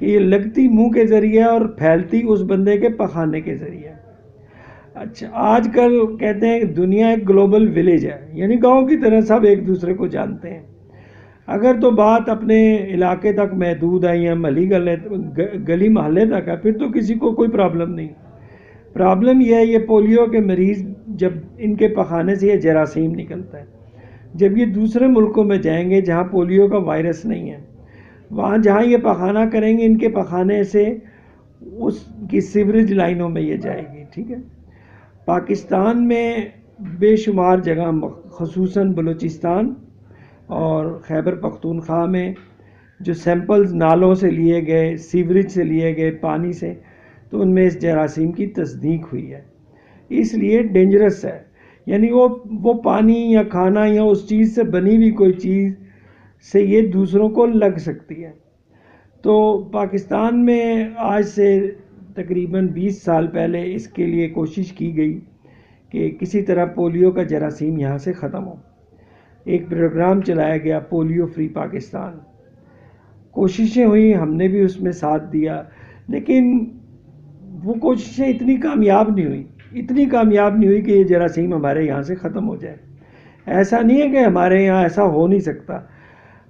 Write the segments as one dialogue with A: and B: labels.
A: کہ یہ لگتی منہ کے ذریعے اور پھیلتی اس بندے کے پخانے کے ذریعے۔ اچھا، آج کل کہتے ہیں کہ دنیا ایک گلوبل ولیج ہے، یعنی گاؤں کی طرح سب ایک دوسرے کو جانتے ہیں۔ اگر تو بات اپنے علاقے تک محدود ہے یا گلی محلے تک ہے، پھر تو کسی کو کوئی پرابلم نہیں۔ پرابلم یہ ہے، یہ پولیو کے مریض جب ان کے پخانے سے یہ جراثیم نکلتا ہے، جب یہ دوسرے ملکوں میں جائیں گے جہاں پولیو کا وائرس نہیں ہے، وہاں جہاں یہ پخانہ کریں گے، ان کے پخانے سے اس کی سیوریج لائنوں میں یہ جائے گی، ٹھیک ہے۔ پاکستان میں بے شمار جگہ، خصوصاً بلوچستان اور خیبر پختونخوا میں جو سیمپلز نالوں سے لیے گئے، سیوریج سے لیے گئے، پانی سے، تو ان میں اس جراثیم کی تصدیق ہوئی ہے۔ اس لیے ڈینجرس ہے، یعنی وہ پانی یا کھانا یا اس چیز سے بنی ہوئی کوئی چیز سے یہ دوسروں کو لگ سکتی ہے۔ تو پاکستان میں آج سے تقریباً 20 سال پہلے اس کے لیے کوشش کی گئی کہ کسی طرح پولیو کا جراثیم یہاں سے ختم ہو۔ ایک پروگرام چلایا گیا، پولیو فری پاکستان۔ کوششیں ہوئی، ہم نے بھی اس میں ساتھ دیا، لیکن وہ کوششیں اتنی کامیاب نہیں ہوئی کہ یہ جراثیم ہمارے یہاں سے ختم ہو جائے۔ ایسا نہیں ہے کہ ہمارے یہاں ایسا ہو نہیں سکتا۔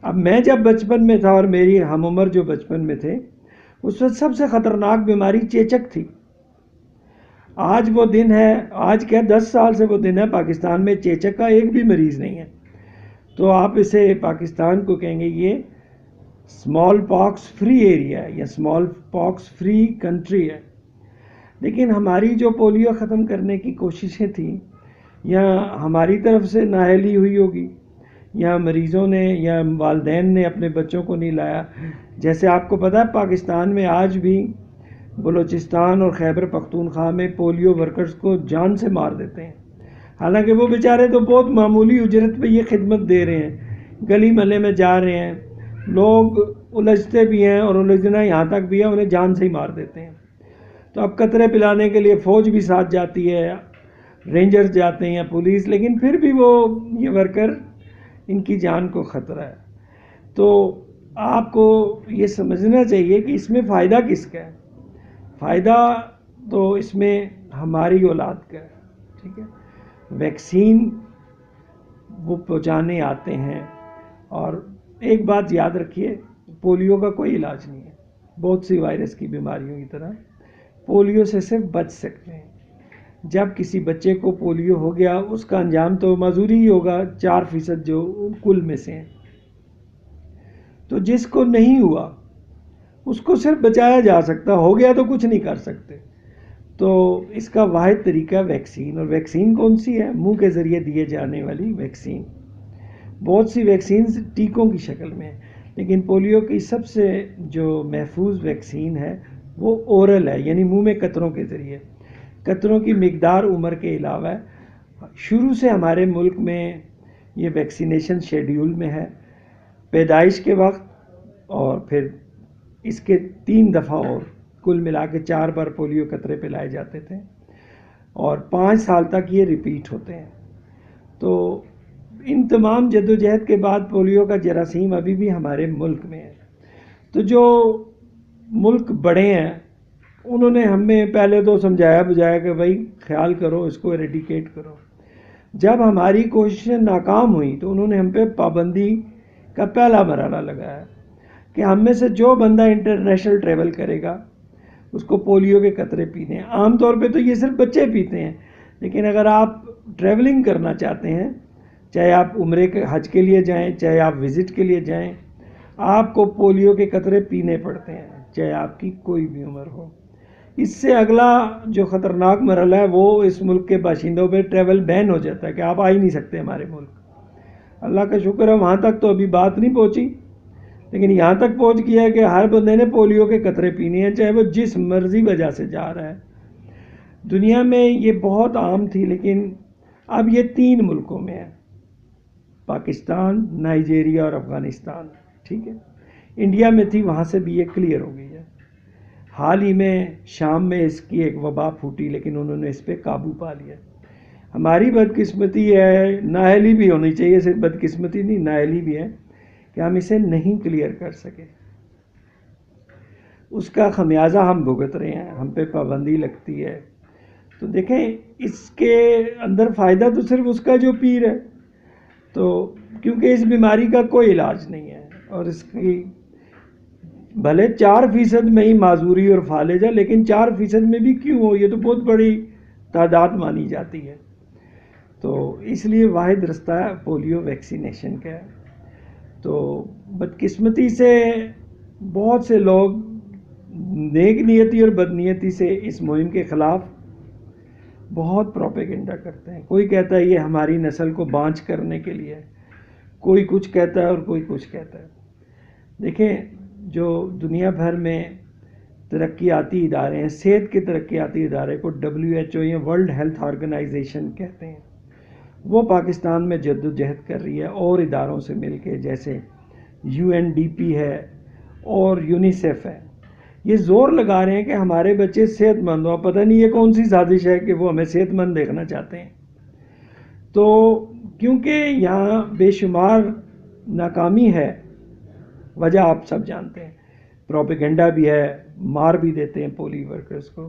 A: اب میں جب بچپن میں تھا اور میری ہم عمر جو بچپن میں تھے، اس وقت سب سے خطرناک بیماری چیچک تھی۔ آج وہ دن ہے، آج کیا 10 سال سے وہ دن ہے، پاکستان میں چیچک کا ایک بھی مریض نہیں ہے۔ تو آپ اسے پاکستان کو کہیں گے یہ اسمال پاکس فری ایریا ہے یا اسمال پاکس فری کنٹری ہے۔ لیکن ہماری جو پولیو ختم کرنے کی کوششیں تھیں، یا ہماری طرف سے نااہلی ہوئی ہوگی، یا مریضوں نے یا والدین نے اپنے بچوں کو نہیں لایا۔ جیسے آپ کو پتہ ہے پاکستان میں آج بھی بلوچستان اور خیبر پختونخوا میں پولیو ورکرز کو جان سے مار دیتے ہیں، حالانکہ وہ بیچارے تو بہت معمولی اجرت پہ یہ خدمت دے رہے ہیں، گلی محلے میں جا رہے ہیں، لوگ الجھتے بھی ہیں اور الجھنا یہاں تک بھی ہے، انہیں جان سے ہی مار دیتے ہیں۔ تو اب قطرے پلانے کے لیے فوج بھی ساتھ جاتی ہے، رینجرز جاتے ہیں یا پولیس، لیکن پھر بھی وہ یہ ورکر ان کی جان کو خطرہ ہے۔ تو آپ کو یہ سمجھنا چاہیے کہ اس میں فائدہ کس کا ہے؟ فائدہ تو اس میں ہماری اولاد کا ہے، ٹھیک ہے۔ ویکسین وہ پہنچانے آتے ہیں، اور ایک بات یاد رکھیے، پولیو کا کوئی علاج نہیں ہے۔ بہت سی وائرس کی بیماریوں کی طرح پولیو سے صرف بچ سکتے ہیں۔ جب کسی بچے کو پولیو ہو گیا، اس کا انجام تو معذوری ہی ہوگا، 4% جو کل میں سے ہیں۔ تو جس کو نہیں ہوا اس کو صرف بچایا جا سکتا، ہو گیا تو کچھ نہیں کر سکتے۔ تو اس کا واحد طریقہ ویکسین، اور ویکسین کون سی ہے؟ منہ کے ذریعے دیے جانے والی ویکسین۔ بہت سی ویکسینز ٹیکوں کی شکل میں ہیں، لیکن پولیو کی سب سے جو محفوظ ویکسین ہے وہ اورل ہے، یعنی منہ میں قطروں کے ذریعے۔ قطروں کی مقدار عمر کے علاوہ ہے۔ شروع سے ہمارے ملک میں یہ ویکسینیشن شیڈیول میں ہے، پیدائش کے وقت اور پھر اس کے 3 دفعہ، اور کل ملا کے 4 بار پولیو قطرے پلائے جاتے تھے، اور 5 سال تک یہ ریپیٹ ہوتے ہیں۔ تو ان تمام جدوجہد کے بعد پولیو کا جراثیم ابھی بھی ہمارے ملک میں ہے۔ تو جو ملک بڑے ہیں انہوں نے ہمیں پہلے تو سمجھایا بجایا کہ بھائی خیال کرو، اس کو ایریڈیکیٹ کرو۔ جب ہماری کوششیں ناکام ہوئیں تو انہوں نے ہم پہ پابندی کا پہلا مرحلہ لگایا کہ ہم میں سے جو بندہ انٹرنیشنل ٹریول کرے گا اس کو پولیو کے قطرے پینے ہیں۔ عام طور پہ تو یہ صرف بچے پیتے ہیں، لیکن اگر آپ ٹریولنگ کرنا چاہتے ہیں، چاہے آپ عمرے کے حج کے لیے جائیں، چاہے آپ وزٹ کے لیے جائیں، آپ کو پولیو کے قطرے پینے پڑتے ہیں، چاہے آپ کی کوئی بھی عمر ہو۔ اس سے اگلا جو خطرناک مرحلہ ہے وہ اس ملک کے باشندوں پہ ٹریول بین ہو جاتا ہے کہ آپ آ ہی نہیں سکتے ہمارے ملک۔ اللہ کا شکر ہے وہاں تک تو ابھی بات نہیں پہنچی، لیکن یہاں تک پہنچ گیا ہے کہ ہر بندے نے پولیو کے قطرے پینے ہیں، چاہے وہ جس مرضی وجہ سے جا رہا ہے۔ دنیا میں یہ بہت عام تھی، لیکن اب یہ 3 ملکوں میں ہے، پاکستان، نائجیریا اور افغانستان، ٹھیک ہے۔ انڈیا میں تھی، وہاں سے بھی یہ کلیئر ہو گئی ہے۔ حال ہی میں شام میں اس کی ایک وبا پھوٹی، لیکن انہوں نے اس پہ قابو پا لیا۔ ہماری بدقسمتی ہے، نااہلی بھی ہونی چاہیے، صرف بدقسمتی نہیں، نااہلی بھی ہے کہ ہم اسے نہیں کلیئر کر سکے۔ اس کا خمیازہ ہم بھگت رہے ہیں، ہم پہ پابندی لگتی ہے۔ تو دیکھیں اس کے اندر فائدہ تو صرف اس کا جو پیر ہے، تو کیونکہ اس بیماری کا کوئی علاج نہیں ہے، اور اس کی بھلے 4% میں ہی معذوری اور فالج ہے، لیکن 4% میں بھی کیوں ہو، یہ تو بہت بڑی تعداد مانی جاتی ہے۔ تو اس لیے واحد رستہ پولیو ویکسینیشن کا ہے۔ تو بدقسمتی سے بہت سے لوگ نیک نیتی اور بدنیتی سے اس مہم کے خلاف بہت پروپیگنڈا کرتے ہیں۔ کوئی کہتا ہے یہ ہماری نسل کو بانچ کرنے کے لیے، کوئی کچھ کہتا ہے اور کوئی کچھ کہتا ہے۔ دیکھیں جو دنیا بھر میں ترقیاتی ادارے ہیں، صحت کے ترقیاتی ادارے کو WHO یا ورلڈ ہیلتھ آرگنائزیشن کہتے ہیں، وہ پاکستان میں جد و جہد کر رہی ہے اور اداروں سے مل کے، جیسے UNDP ہے اور یونیسیف ہے، یہ زور لگا رہے ہیں کہ ہمارے بچے صحت مند ہوں۔ پتہ نہیں یہ کون سی سازش ہے کہ وہ ہمیں صحت مند دیکھنا چاہتے ہیں۔ تو کیونکہ یہاں بے شمار ناکامی ہے، وجہ آپ سب جانتے ہیں، پروپیگنڈا بھی ہے، مار بھی دیتے ہیں پولیو ورکرز کو۔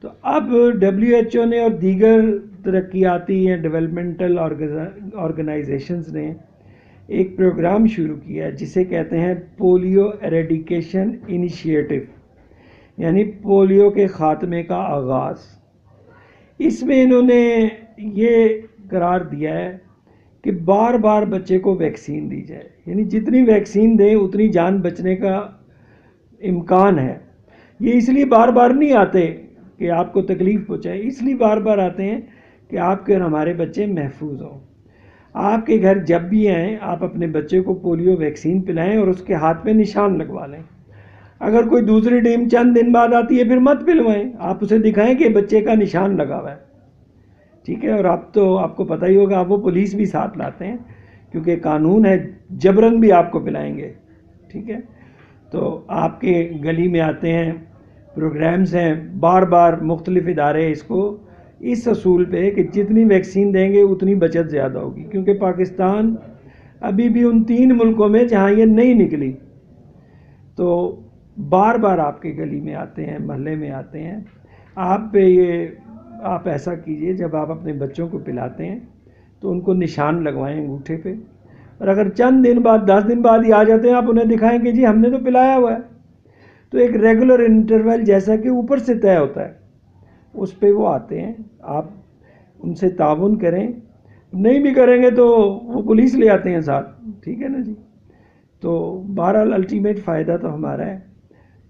A: تو اب WHO نے اور دیگر ترقیاتی یا ڈیولپمنٹل آرگنائزیشنز نے ایک پروگرام شروع کیا ہے جسے کہتے ہیں پولیو ایریڈیکیشن انیشیٹو، یعنی پولیو کے خاتمے کا آغاز۔ اس میں انہوں نے یہ قرار دیا ہے کہ بار بار بچے کو ویکسین دی جائے، یعنی جتنی ویکسین دیں اتنی جان بچنے کا امکان ہے۔ یہ اس لیے بار بار نہیں آتے کہ آپ کو تکلیف پہنچائے، اس لیے بار بار آتے ہیں کہ آپ کے اور ہمارے بچے محفوظ ہوں۔ آپ کے گھر جب بھی آئیں آپ اپنے بچے کو پولیو ویکسین پلائیں اور اس کے ہاتھ پہ نشان لگوا لیں۔ اگر کوئی دوسری ٹیم چند دن بعد آتی ہے پھر مت پلوائیں، آپ اسے دکھائیں کہ بچے کا نشان لگا ہوا ہے، ٹھیک ہے؟ اور اب تو آپ کو پتہ ہی ہوگا، آپ وہ پولیس بھی ساتھ لاتے ہیں کیونکہ قانون ہے، جبرن بھی آپ کو پلائیں گے، ٹھیک ہے؟ تو آپ کے گلی میں آتے ہیں، پروگرامز ہیں، بار بار مختلف ادارے اس کو اس اصول پہ کہ جتنی ویکسین دیں گے اتنی بچت زیادہ ہوگی، کیونکہ پاکستان ابھی بھی ان 3 ملکوں میں جہاں یہ نہیں نکلی، تو بار بار آپ کے گلی میں آتے ہیں، محلے میں آتے ہیں۔ آپ ایسا کیجئے جب آپ اپنے بچوں کو پلاتے ہیں تو ان کو نشان لگوائیں انگوٹھے پہ، اور اگر چند دن بعد 10 دن بعد ہی آ جاتے ہیں آپ انہیں دکھائیں کہ جی ہم نے تو پلایا ہوا ہے، تو ایک ریگولر انٹرول جیسا کہ اوپر سے طے ہوتا ہے اس پہ وہ آتے ہیں۔ آپ ان سے تعاون کریں، نہیں بھی کریں گے تو وہ پولیس لے آتے ہیں ساتھ، ٹھیک ہے نا جی؟ تو بہرحال الٹیمیٹ فائدہ تو ہمارا ہے،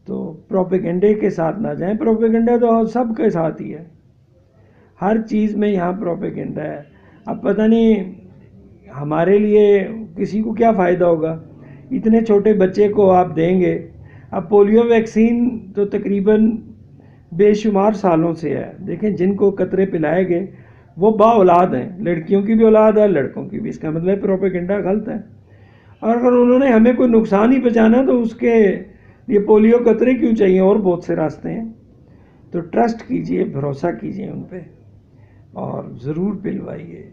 A: تو پروپیگنڈے کے ساتھ نہ جائیں۔ پروپیگنڈا تو سب کے ساتھ ہی ہے، ہر چیز میں یہاں پروپیگنڈا ہے۔ اب پتہ نہیں ہمارے لیے کسی کو کیا فائدہ ہوگا، اتنے چھوٹے بچے کو آپ دیں گے۔ اب پولیو ویکسین تو تقریباً بے شمار سالوں سے ہے، دیکھیں جن کو قطرے پلائے گئے وہ با اولاد ہیں، لڑکیوں کی بھی اولاد ہے لڑکوں کی بھی، اس کا مطلب پروپیگنڈا غلط ہے۔ اور اگر انہوں نے ہمیں کوئی نقصان ہی پہنچانا تو اس کے یہ پولیو قطرے کیوں چاہیے، اور بہت سے راستے ہیں۔ تو ٹرسٹ کیجئے، بھروسہ کیجئے ان پہ اور ضرور پلوائیے۔